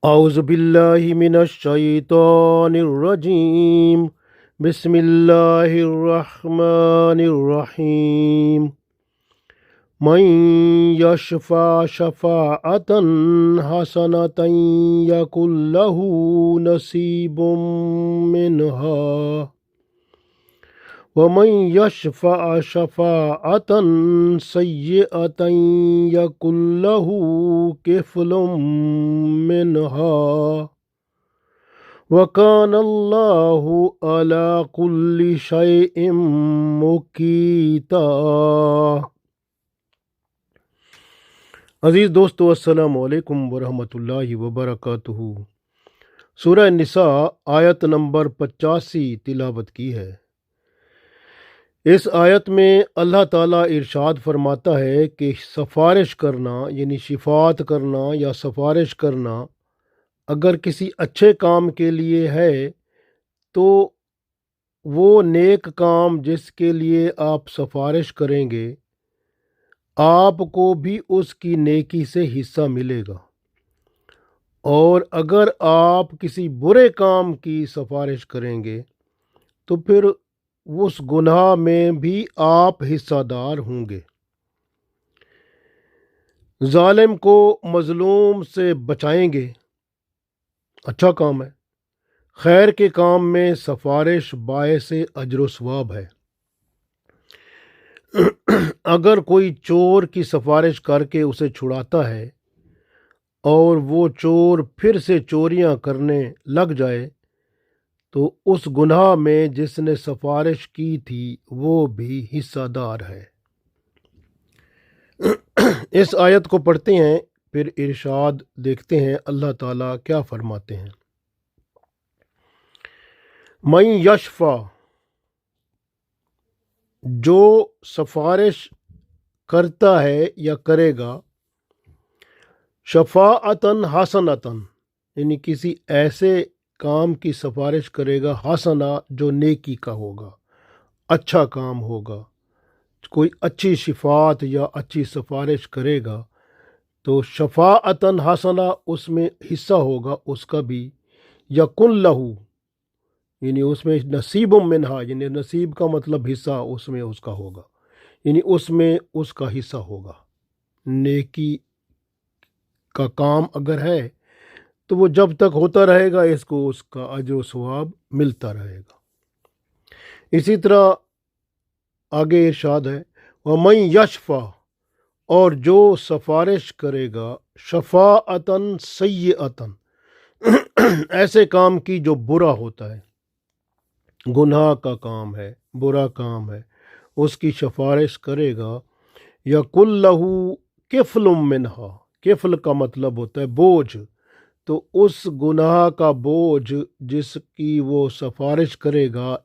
أعوذ بالله من الشيطان الرجيم. بسم الله الرحمن الرحيم. من يشفع شفاعة حسنة يكن له نصيب منها ومن يشفع شفاعة سيئة يكن له كفل منها وكان الله على كل شيء مقيتا۔ عزیز دوستو، السلام علیکم ورحمۃ اللہ وبرکاتہ۔ سورہ نساء آیت نمبر 85 تلاوت کی ہے۔ اس آیت میں اللہ تعالیٰ ارشاد فرماتا ہے کہ سفارش کرنا یعنی شفاعت کرنا یا سفارش کرنا اگر کسی اچھے کام کے لیے ہے تو وہ نیک کام جس کے لیے آپ سفارش کریں گے آپ کو بھی اس کی نیکی سے حصہ ملے گا، اور اگر آپ کسی برے کام کی سفارش کریں گے تو پھر اس گناہ میں بھی آپ حصہ دار ہوں گے۔ ظالم کو مظلوم سے بچائیں گے، اچھا کام ہے۔ خیر کے کام میں سفارش باعث اجر و ثواب ہے۔ اگر کوئی چور کی سفارش کر کے اسے چھڑاتا ہے اور وہ چور پھر سے چوریاں کرنے لگ جائے تو اس گناہ میں جس نے سفارش کی تھی وہ بھی حصہ دار ہے۔ اس آیت کو پڑھتے ہیں، پھر ارشاد دیکھتے ہیں اللہ تعالیٰ کیا فرماتے ہیں۔ من یشفع، جو سفارش کرتا ہے یا کرے گا، شفاعتاً حسنتاً یعنی کسی ایسے کام کی سفارش کرے گا، حسنہ جو نیکی کا ہوگا، اچھا کام ہوگا، کوئی اچھی شفاعت یا اچھی سفارش کرے گا تو شفاعتاً حسنہ اس میں حصہ ہوگا اس کا بھی، یکن لہو یعنی اس میں نصیب منہا یعنی نصیب کا مطلب حصہ اس میں اس کا ہوگا، یعنی اس میں اس کا حصہ ہوگا۔ نیکی کا کام اگر ہے تو وہ جب تک ہوتا رہے گا اس کو اس کا اجر و ثواب ملتا رہے گا۔ اسی طرح آگے ارشاد ہے، وَمَن یشفع، اور جو سفارش کرے گا، شفاعتاً سیئتاً ایسے کام کی جو برا ہوتا ہے، گناہ کا کام ہے، برا کام ہے، اس کی سفارش کرے گا، یکن لہو کفل منہا، کفل کا مطلب ہوتا ہے بوجھ، تو اس گناہ کا بوجھ جس کی وہ سفارش کرے گا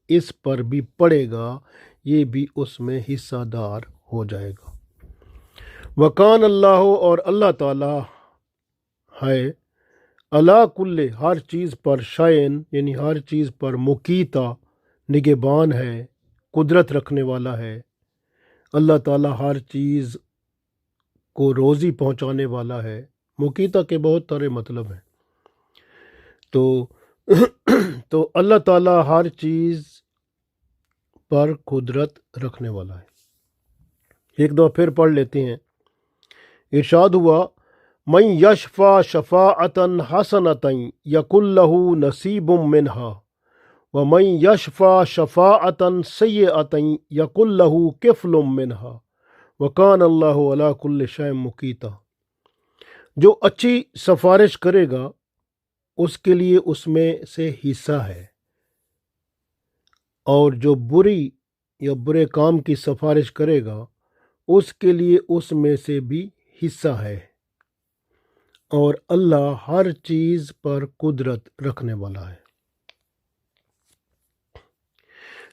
اس پر بھی پڑے گا، یہ بھی اس میں حصہ دار ہو جائے گا۔ وکان اللہ، اور اللہ تعالیٰ ہے، علی کل ہر چیز پر، شائن یعنی ہر چیز پر، مقیتا نگہبان ہے، قدرت رکھنے والا ہے۔ اللہ تعالیٰ ہر چیز کو روزی پہنچانے والا ہے۔ مقیتا کے بہت سارے مطلب ہیں، تو اللہ تعالیٰ ہر چیز پر قدرت رکھنے والا ہے۔ ایک دو پھر پڑھ لیتے ہیں۔ ارشاد ہوا، من یشفع شفاعتاً حسنتاً یکن لہ نصیب منہا ومن یشفع شفاعتاً سیئتاً یکن لہ کفل منہا وکان اللہ علی کل شیء مقیتا۔ جو اچھی سفارش کرے گا اس کے لیے اس میں سے حصہ ہے، اور جو بری یا برے کام کی سفارش کرے گا اس کے لیے اس میں سے بھی حصہ ہے، اور اللہ ہر چیز پر قدرت رکھنے والا ہے۔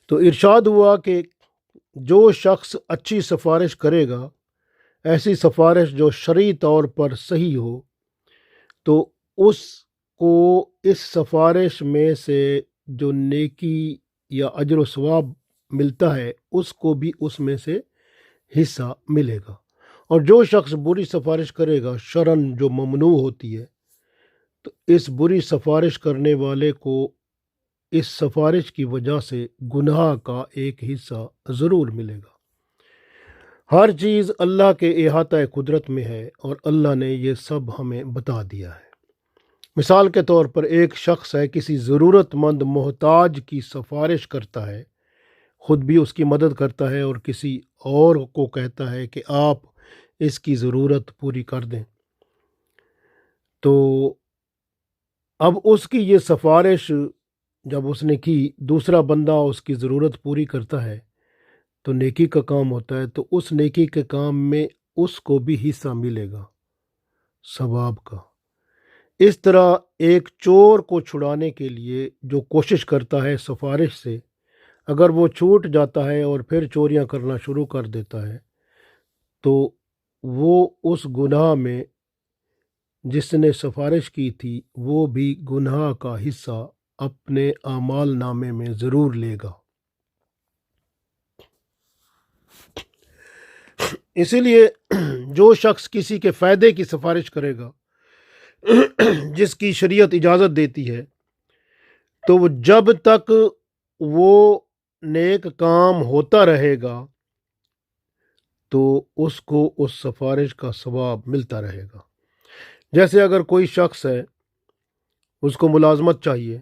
تو ارشاد ہوا کہ جو شخص اچھی سفارش کرے گا، ایسی سفارش جو شرعی طور پر صحیح ہو، تو اس کو اس سفارش میں سے جو نیکی یا اجر و ثواب ملتا ہے اس کو بھی اس میں سے حصہ ملے گا۔ اور جو شخص بری سفارش کرے گا، شرعاً جو ممنوع ہوتی ہے، تو اس بری سفارش کرنے والے کو اس سفارش کی وجہ سے گناہ کا ایک حصہ ضرور ملے گا۔ ہر چیز اللہ کے احاطہ قدرت میں ہے اور اللہ نے یہ سب ہمیں بتا دیا ہے۔ مثال کے طور پر ایک شخص ہے، کسی ضرورت مند محتاج کی سفارش کرتا ہے، خود بھی اس کی مدد کرتا ہے اور کسی اور کو کہتا ہے کہ آپ اس کی ضرورت پوری کر دیں۔ تو اب اس کی یہ سفارش جب اس نے کی، دوسرا بندہ اس کی ضرورت پوری کرتا ہے تو نیکی کا کام ہوتا ہے، تو اس نیکی کے کام میں اس کو بھی حصہ ملے گا ثواب کا۔ اس طرح ایک چور کو چھڑانے کے لیے جو کوشش کرتا ہے سفارش سے، اگر وہ چھوٹ جاتا ہے اور پھر چوریاں کرنا شروع کر دیتا ہے تو وہ اس گناہ میں جس نے سفارش کی تھی وہ بھی گناہ کا حصہ اپنے اعمال نامے میں ضرور لے گا۔ اسی لیے جو شخص کسی کے فائدے کی سفارش کرے گا جس کی شریعت اجازت دیتی ہے، تو وہ جب تک وہ نیک کام ہوتا رہے گا تو اس کو اس سفارش کا ثواب ملتا رہے گا۔ جیسے اگر کوئی شخص ہے، اس کو ملازمت چاہیے،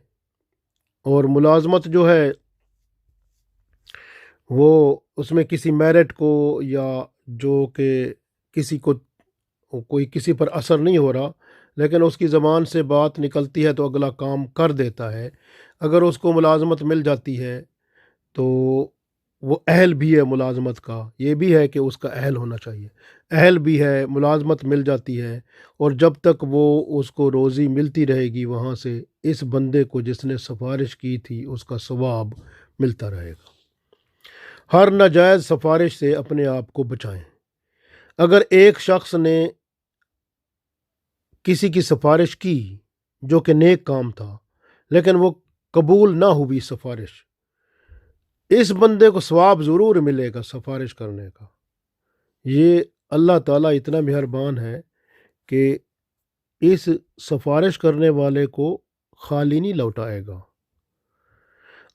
اور ملازمت جو ہے وہ اس میں کسی میرٹ کو یا جو کہ کسی کو کوئی کسی پر اثر نہیں ہو رہا، لیکن اس کی زبان سے بات نکلتی ہے تو اگلا کام کر دیتا ہے، اگر اس کو ملازمت مل جاتی ہے تو وہ اہل بھی ہے ملازمت کا، یہ بھی ہے کہ اس کا اہل ہونا چاہیے، اہل بھی ہے، ملازمت مل جاتی ہے، اور جب تک وہ اس کو روزی ملتی رہے گی وہاں سے، اس بندے کو جس نے سفارش کی تھی اس کا ثواب ملتا رہے گا۔ ہر ناجائز سفارش سے اپنے آپ کو بچائیں۔ اگر ایک شخص نے کسی کی سفارش کی جو کہ نیک کام تھا لیکن وہ قبول نہ ہوئی سفارش، اس بندے کو ثواب ضرور ملے گا سفارش کرنے کا۔ یہ اللہ تعالیٰ اتنا مہربان ہے کہ اس سفارش کرنے والے کو خالی نہیں لوٹائے گا۔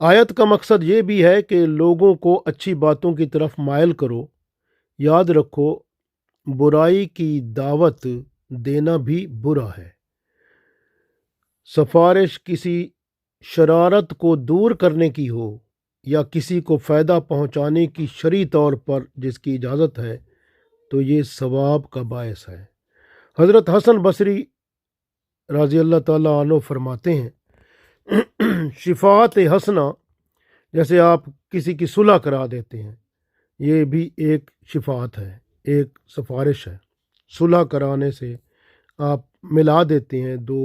آیت کا مقصد یہ بھی ہے کہ لوگوں کو اچھی باتوں کی طرف مائل کرو۔ یاد رکھو، برائی کی دعوت دینا بھی برا ہے۔ سفارش کسی شرارت کو دور کرنے کی ہو یا کسی کو فائدہ پہنچانے کی شرعی طور پر جس کی اجازت ہے تو یہ ثواب کا باعث ہے۔ حضرت حسن بصری رضی اللہ تعالیٰ عنہ فرماتے ہیں، شفاعت حسنہ، جیسے آپ کسی کی صلح کرا دیتے ہیں، یہ بھی ایک شفاعت ہے، ایک سفارش ہے۔ صلح کرانے سے آپ ملا دیتے ہیں دو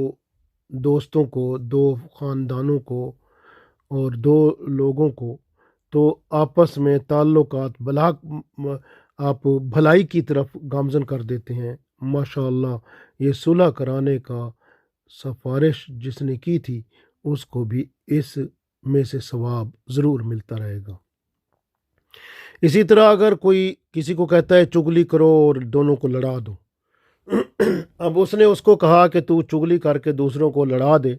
دوستوں کو، دو خاندانوں کو اور دو لوگوں کو، تو آپس میں تعلقات آپ بھلائی کی طرف گامزن کر دیتے ہیں۔ ماشاءاللہ، یہ صلح کرانے کا سفارش جس نے کی تھی اس کو بھی اس میں سے ثواب ضرور ملتا رہے گا۔ اسی طرح اگر کوئی کسی کو کہتا ہے چغلی کرو اور دونوں کو لڑا دو، اب اس نے اس کو کہا کہ تو چغلی کر کے دوسروں کو لڑا دے،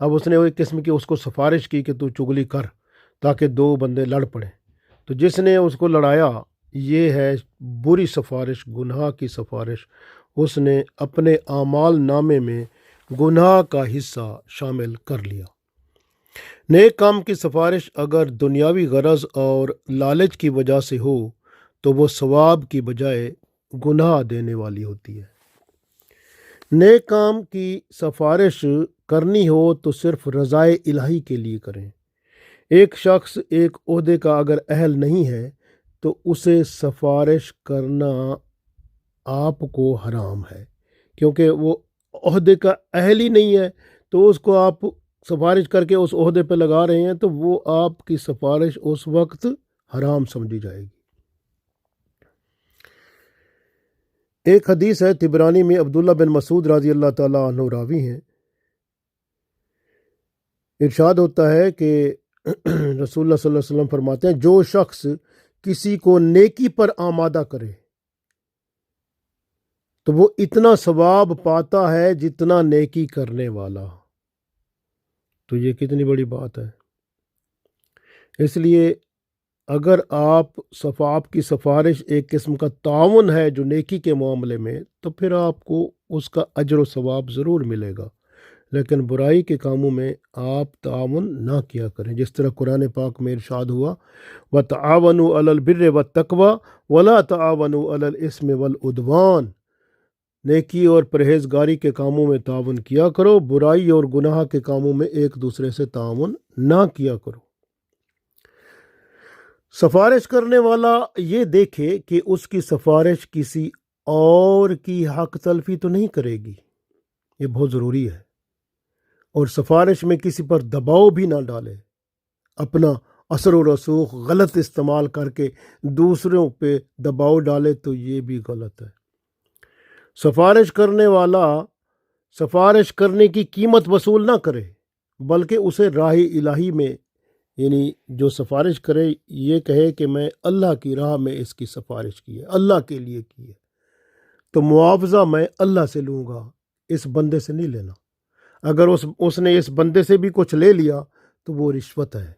اب اس نے ایک قسم کی اس کو سفارش کی کہ تو چغلی کر تاکہ دو بندے لڑ پڑیں، تو جس نے اس کو لڑایا یہ ہے بری سفارش، گناہ کی سفارش، اس نے اپنے اعمال نامے میں گناہ کا حصہ شامل کر لیا۔ نیک کام کی سفارش اگر دنیاوی غرض اور لالچ کی وجہ سے ہو تو وہ ثواب کی بجائے گناہ دینے والی ہوتی ہے۔ نیک کام کی سفارش کرنی ہو تو صرف رضائے الہی کے لیے کریں۔ ایک شخص ایک عہدے کا اگر اہل نہیں ہے تو اسے سفارش کرنا آپ کو حرام ہے، کیونکہ وہ عہدے کا اہل ہی نہیں ہے، تو اس کو آپ سفارش کر کے اس عہدے پہ لگا رہے ہیں تو وہ آپ کی سفارش اس وقت حرام سمجھی جائے گی۔ ایک حدیث ہے طبرانی میں، عبداللہ بن مسعود رضی اللہ تعالیٰ عنہ راوی ہیں، ارشاد ہوتا ہے کہ رسول اللہ صلی اللہ علیہ وسلم فرماتے ہیں، جو شخص کسی کو نیکی پر آمادہ کرے تو وہ اتنا ثواب پاتا ہے جتنا نیکی کرنے والا۔ تو یہ کتنی بڑی بات ہے۔ اس لیے اگر آپ کی سفارش ایک قسم کا تعاون ہے جو نیکی کے معاملے میں، تو پھر آپ کو اس کا اجر و ثواب ضرور ملے گا، لیکن برائی کے کاموں میں آپ تعاون نہ کیا کریں، جس طرح قرآن پاک میں ارشاد ہوا وَتَعَاوَنُوا عَلَى الْبِرِّ وَالتَّقْوَى وَلَا تَعَاوَنُوا عَلَى الْإِثْمِ وَالْعُدْوَانِ۔ نیکی اور پرہیزگاری کے کاموں میں تعاون کیا کرو، برائی اور گناہ کے کاموں میں ایک دوسرے سے تعاون نہ کیا کرو۔ سفارش کرنے والا یہ دیکھے کہ اس کی سفارش کسی اور کی حق تلفی تو نہیں کرے گی، یہ بہت ضروری ہے۔ اور سفارش میں کسی پر دباؤ بھی نہ ڈالے، اپنا اثر و رسوخ غلط استعمال کر کے دوسروں پہ دباؤ ڈالے تو یہ بھی غلط ہے۔ سفارش کرنے والا سفارش کرنے کی قیمت وصول نہ کرے، بلکہ اسے راہ الہی میں، یعنی جو سفارش کرے یہ کہے کہ میں اللہ کی راہ میں اس کی سفارش کی ہے، اللہ کے لیے کی ہے، تو معاوضہ میں اللہ سے لوں گا، اس بندے سے نہیں لینا۔ اگر اس نے اس بندے سے بھی کچھ لے لیا تو وہ رشوت ہے۔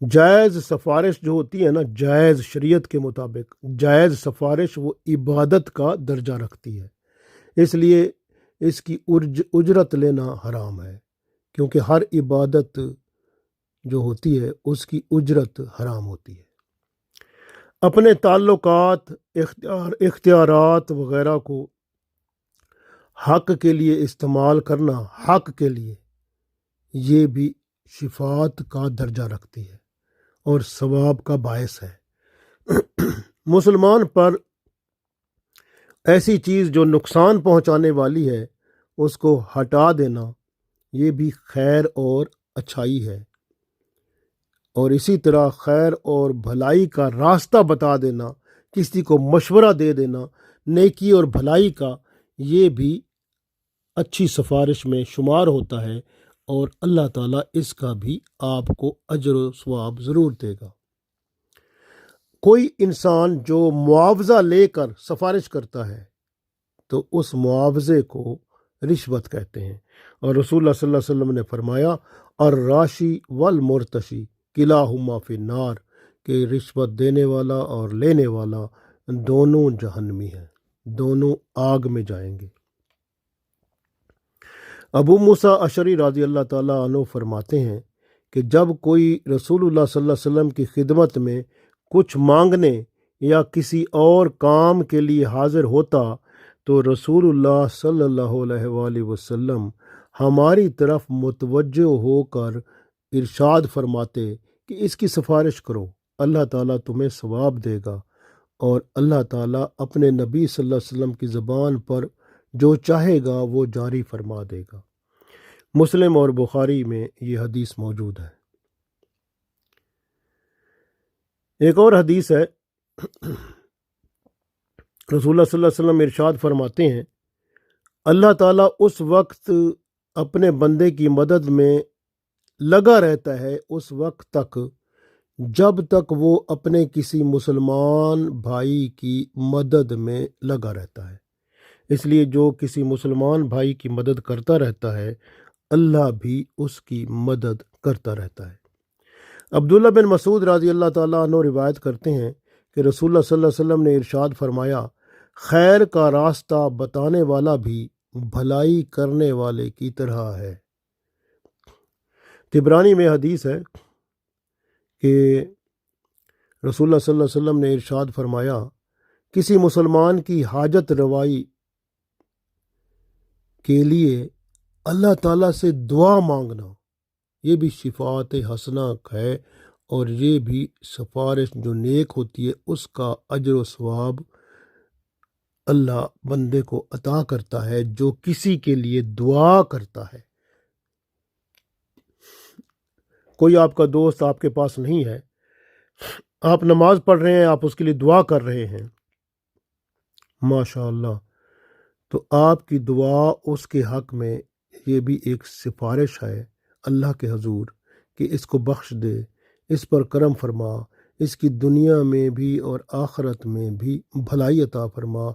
جائز سفارش جو ہوتی ہے نا، جائز شریعت کے مطابق جائز سفارش وہ عبادت کا درجہ رکھتی ہے، اس لیے اس کی اجرت لینا حرام ہے، کیونکہ ہر عبادت جو ہوتی ہے اس کی اجرت حرام ہوتی ہے۔ اپنے تعلقات، اختیارات وغیرہ کو حق کے لیے استعمال کرنا، حق کے لیے، یہ بھی شفاعت کا درجہ رکھتی ہے اور ثواب کا باعث ہے۔ مسلمان پر ایسی چیز جو نقصان پہنچانے والی ہے اس کو ہٹا دینا، یہ بھی خیر اور اچھائی ہے، اور اسی طرح خیر اور بھلائی کا راستہ بتا دینا، کسی کو مشورہ دے دینا نیکی اور بھلائی کا، یہ بھی اچھی سفارش میں شمار ہوتا ہے، اور اللہ تعالیٰ اس کا بھی آپ کو اجر و ثواب ضرور دے گا۔ کوئی انسان جو معاوضہ لے کر سفارش کرتا ہے تو اس معاوضے کو رشوت کہتے ہیں، اور رسول اللہ صلی اللہ علیہ وسلم نے فرمایا الراشی والمرتشی کلاہما فی النار، کہ رشوت دینے والا اور لینے والا دونوں جہنمی ہیں، دونوں آگ میں جائیں گے۔ ابو موسیٰ اشعری رضی اللہ تعالیٰ عنہ فرماتے ہیں کہ جب کوئی رسول اللہ صلی اللہ علیہ وسلم کی خدمت میں کچھ مانگنے یا کسی اور کام کے لیے حاضر ہوتا تو رسول اللہ صلی اللہ علیہ وآلہ وسلم ہماری طرف متوجہ ہو کر ارشاد فرماتے کہ اس کی سفارش کرو، اللہ تعالیٰ تمہیں ثواب دے گا، اور اللہ تعالیٰ اپنے نبی صلی اللہ علیہ وسلم کی زبان پر جو چاہے گا وہ جاری فرما دے گا۔ مسلم اور بخاری میں یہ حدیث موجود ہے۔ ایک اور حدیث ہے، رسول اللہ صلی اللہ علیہ وسلم ارشاد فرماتے ہیں اللہ تعالیٰ اس وقت اپنے بندے کی مدد میں لگا رہتا ہے اس وقت تک جب تک وہ اپنے کسی مسلمان بھائی کی مدد میں لگا رہتا ہے۔ اس لیے جو کسی مسلمان بھائی کی مدد کرتا رہتا ہے اللہ بھی اس کی مدد کرتا رہتا ہے۔ عبداللہ بن مسعود رضی اللہ تعالیٰ عنہ روایت کرتے ہیں کہ رسول اللہ صلی اللہ علیہ وسلم نے ارشاد فرمایا خیر کا راستہ بتانے والا بھی بھلائی کرنے والے کی طرح ہے۔ طبرانی میں حدیث ہے کہ رسول اللہ صلی اللہ علیہ وسلم نے ارشاد فرمایا کسی مسلمان کی حاجت روائی کے لیے اللہ تعالیٰ سے دعا مانگنا یہ بھی شفاعت حسنہ ہے، اور یہ بھی سفارش جو نیک ہوتی ہے اس کا اجر و ثواب اللہ بندے کو عطا کرتا ہے جو کسی کے لیے دعا کرتا ہے۔ کوئی آپ کا دوست آپ کے پاس نہیں ہے، آپ نماز پڑھ رہے ہیں، آپ اس کے لیے دعا کر رہے ہیں، ماشاء اللہ، تو آپ کی دعا اس کے حق میں یہ بھی ایک سفارش ہے اللہ کے حضور کہ اس کو بخش دے، اس پر کرم فرما، اس کی دنیا میں بھی اور آخرت میں بھی بھلائی عطا فرما،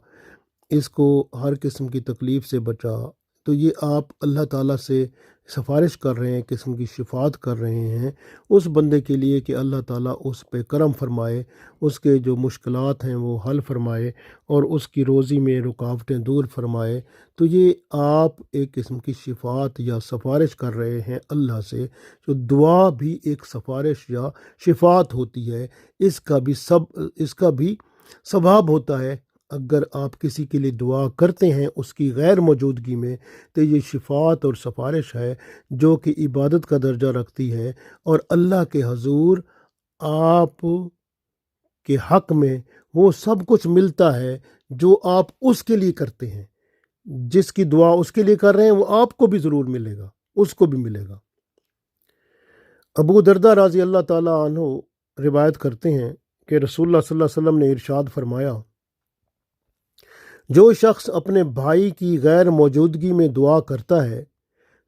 اس کو ہر قسم کی تکلیف سے بچا۔ تو یہ آپ اللہ تعالیٰ سے سفارش کر رہے ہیں، قسم کی شفاعت کر رہے ہیں اس بندے کے لیے کہ اللہ تعالیٰ اس پہ کرم فرمائے، اس کے جو مشکلات ہیں وہ حل فرمائے اور اس کی روزی میں رکاوٹیں دور فرمائے۔ تو یہ آپ ایک قسم کی شفاعت یا سفارش کر رہے ہیں اللہ سے، جو دعا بھی ایک سفارش یا شفاعت ہوتی ہے، اس کا بھی ثواب ہوتا ہے۔ اگر آپ کسی کے لیے دعا کرتے ہیں اس کی غیر موجودگی میں، تو یہ شفاعت اور سفارش ہے جو کہ عبادت کا درجہ رکھتی ہے، اور اللہ کے حضور آپ کے حق میں وہ سب کچھ ملتا ہے جو آپ اس کے لیے کرتے ہیں۔ جس کی دعا اس کے لیے کر رہے ہیں وہ آپ کو بھی ضرور ملے گا، اس کو بھی ملے گا۔ ابو دردہ رضی اللہ تعالیٰ عنہ روایت کرتے ہیں کہ رسول اللہ صلی اللہ علیہ وسلم نے ارشاد فرمایا، جو شخص اپنے بھائی کی غیر موجودگی میں دعا کرتا ہے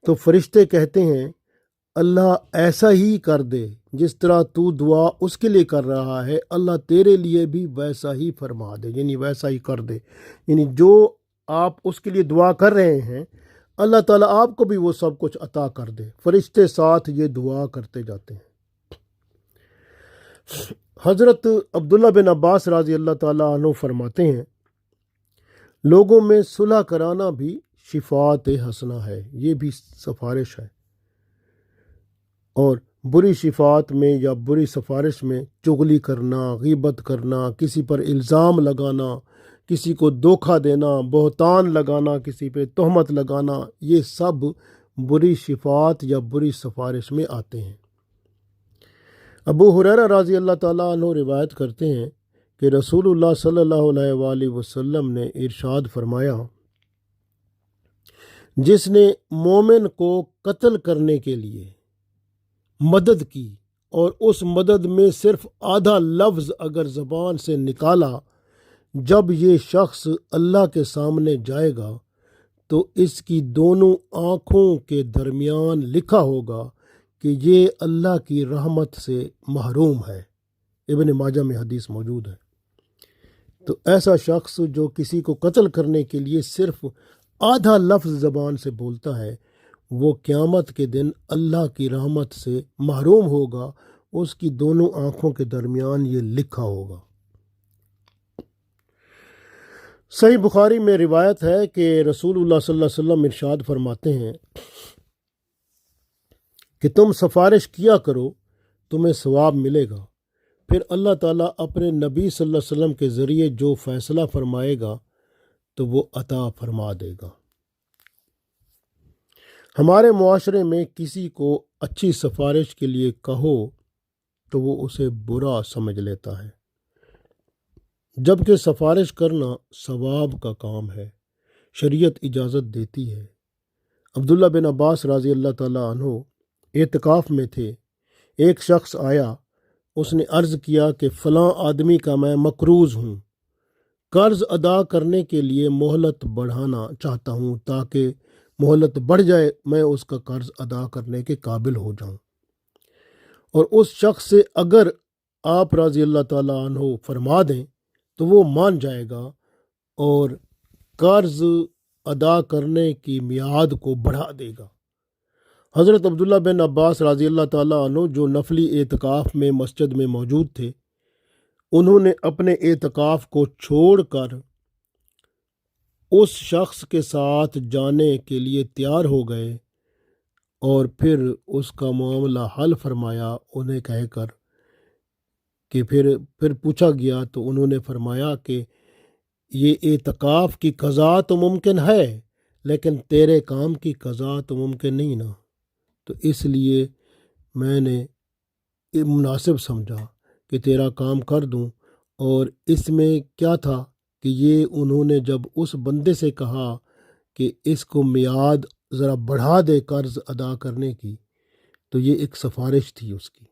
تو فرشتے کہتے ہیں اللہ ایسا ہی کر دے جس طرح تو دعا اس کے لیے کر رہا ہے، اللہ تیرے لیے بھی ویسا ہی فرما دے، یعنی ویسا ہی کر دے۔ یعنی جو آپ اس کے لیے دعا کر رہے ہیں اللہ تعالیٰ آپ کو بھی وہ سب کچھ عطا کر دے۔ فرشتے ساتھ یہ دعا کرتے جاتے ہیں۔ حضرت عبداللہ بن عباس رضی اللہ تعالیٰ عنہ فرماتے ہیں، لوگوں میں صلح کرانا بھی شفاعت حسنہ ہے، یہ بھی سفارش ہے۔ اور بری شفاعت میں یا بری سفارش میں چغلی کرنا، غیبت کرنا، کسی پر الزام لگانا، کسی کو دھوکہ دینا، بہتان لگانا، کسی پہ تہمت لگانا، یہ سب بری شفاعت یا بری سفارش میں آتے ہیں۔ ابو ہریرہ رضی اللہ تعالیٰ عنہ روایت کرتے ہیں کہ رسول اللہ صلی اللہ علیہ وآلہ وسلم نے ارشاد فرمایا، جس نے مومن کو قتل کرنے کے لیے مدد کی اور اس مدد میں صرف آدھا لفظ اگر زبان سے نکالا، جب یہ شخص اللہ کے سامنے جائے گا تو اس کی دونوں آنکھوں کے درمیان لکھا ہوگا کہ یہ اللہ کی رحمت سے محروم ہے۔ ابن ماجہ میں حدیث موجود ہے۔ تو ایسا شخص جو کسی کو قتل کرنے کے لیے صرف آدھا لفظ زبان سے بولتا ہے، وہ قیامت کے دن اللہ کی رحمت سے محروم ہوگا، اس کی دونوں آنکھوں کے درمیان یہ لکھا ہوگا۔ صحیح بخاری میں روایت ہے کہ رسول اللہ صلی اللہ علیہ وسلم ارشاد فرماتے ہیں کہ تم سفارش کیا کرو، تمہیں ثواب ملے گا، پھر اللہ تعالیٰ اپنے نبی صلی اللہ علیہ وسلم کے ذریعے جو فیصلہ فرمائے گا تو وہ عطا فرما دے گا۔ ہمارے معاشرے میں کسی کو اچھی سفارش کے لیے کہو تو وہ اسے برا سمجھ لیتا ہے، جبکہ سفارش کرنا ثواب کا کام ہے، شریعت اجازت دیتی ہے۔ عبداللہ بن عباس رضی اللہ تعالیٰ عنہ اعتکاف میں تھے، ایک شخص آیا، اس نے عرض کیا کہ فلاں آدمی کا میں مقروض ہوں، قرض ادا کرنے کے لیے مہلت بڑھانا چاہتا ہوں، تاکہ مہلت بڑھ جائے میں اس کا قرض ادا کرنے کے قابل ہو جاؤں۔ اور اس شخص سے اگر آپ رضی اللہ تعالیٰ عنہ فرما دیں تو وہ مان جائے گا اور قرض ادا کرنے کی میعاد کو بڑھا دے گا۔ حضرت عبداللہ بن عباس رضی اللہ تعالیٰ عنہ جو نفلی اعتکاف میں مسجد میں موجود تھے، انہوں نے اپنے اعتکاف کو چھوڑ کر اس شخص کے ساتھ جانے کے لیے تیار ہو گئے اور پھر اس کا معاملہ حل فرمایا انہیں کہہ کر کہ پھر پوچھا گیا تو انہوں نے فرمایا کہ یہ اعتکاف کی قضا تو ممکن ہے لیکن تیرے کام کی قضا تو ممکن نہیں نا، تو اس لیے میں نے مناسب سمجھا کہ تیرا کام کر دوں۔ اور اس میں کیا تھا کہ یہ انہوں نے جب اس بندے سے کہا کہ اس کو میعاد ذرا بڑھا دے قرض ادا کرنے کی، تو یہ ایک سفارش تھی اس کی،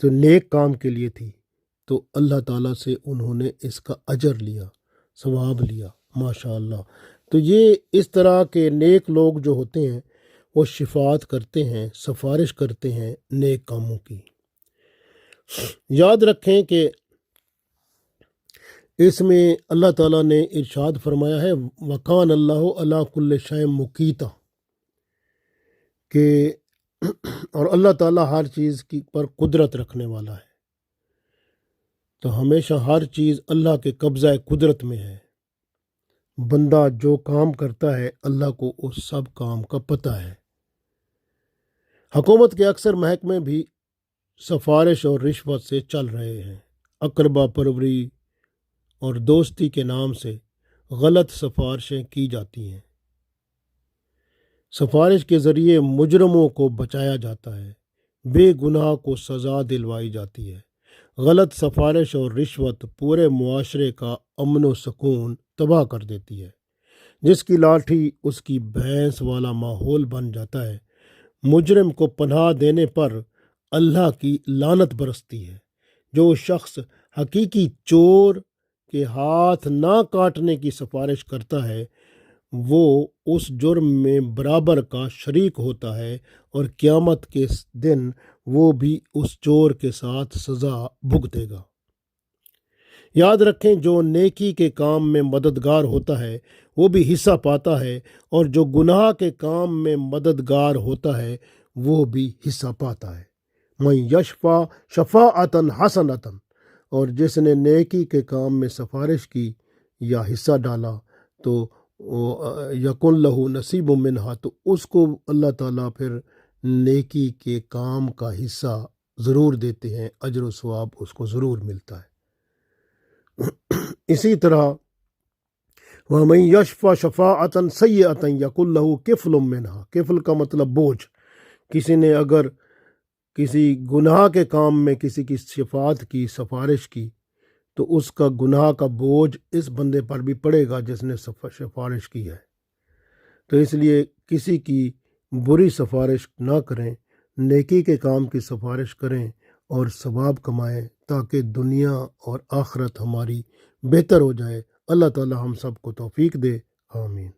تو نیک کام کے لیے تھی، تو اللہ تعالیٰ سے انہوں نے اس کا اجر لیا، ثواب لیا، ماشاء اللہ۔ تو یہ اس طرح کے نیک لوگ جو ہوتے ہیں وہ شفاعت کرتے ہیں، سفارش کرتے ہیں نیک کاموں کی۔ یاد رکھیں کہ اس میں اللہ تعالیٰ نے ارشاد فرمایا ہے وکان اللہ علی کل شیء مقیتا، کہ اور اللہ تعالیٰ ہر چیز کی پر قدرت رکھنے والا ہے، تو ہمیشہ ہر چیز اللہ کے قبضہ قدرت میں ہے۔ بندہ جو کام کرتا ہے اللہ کو اس سب کام کا پتہ ہے۔ حکومت کے اکثر محکمے بھی سفارش اور رشوت سے چل رہے ہیں۔ اقربا پروری اور دوستی کے نام سے غلط سفارشیں کی جاتی ہیں۔ سفارش کے ذریعے مجرموں کو بچایا جاتا ہے، بے گناہ کو سزا دلوائی جاتی ہے۔ غلط سفارش اور رشوت پورے معاشرے کا امن و سکون تباہ کر دیتی ہے۔ جس کی لاٹھی اس کی بھینس والا ماحول بن جاتا ہے۔ مجرم کو پناہ دینے پر اللہ کی لعنت برستی ہے۔ جو شخص حقیقی چور کے ہاتھ نہ کاٹنے کی سفارش کرتا ہے وہ اس جرم میں برابر کا شریک ہوتا ہے، اور قیامت کے دن وہ بھی اس چور کے ساتھ سزا بھگتے گا۔ یاد رکھیں جو نیکی کے کام میں مددگار ہوتا ہے وہ بھی حصہ پاتا ہے، اور جو گناہ کے کام میں مددگار ہوتا ہے وہ بھی حصہ پاتا ہے۔ من یشفع شفاعۃ حسنۃ، اور جس نے نیکی کے کام میں سفارش کی یا حصہ ڈالا تو یکن لہو نصیب منہا، تو اس کو اللہ تعالیٰ پھر نیکی کے کام کا حصہ ضرور دیتے ہیں، اجر و ثواب اس کو ضرور ملتا ہے۔ اسی طرح وَمَن یشفع شفاعۃ سیئۃ یکن لہو کفل منہا، کفل کا مطلب بوجھ۔ کسی نے اگر کسی گناہ کے کام میں کسی کی شفاعت کی، سفارش کی، تو اس کا گناہ کا بوجھ اس بندے پر بھی پڑے گا جس نے سفارش کی ہے۔ تو اس لیے کسی کی بری سفارش نہ کریں، نیکی کے کام کی سفارش کریں اور ثواب کمائیں، تاکہ دنیا اور آخرت ہماری بہتر ہو جائے۔ اللہ تعالی ہم سب کو توفیق دے، آمین۔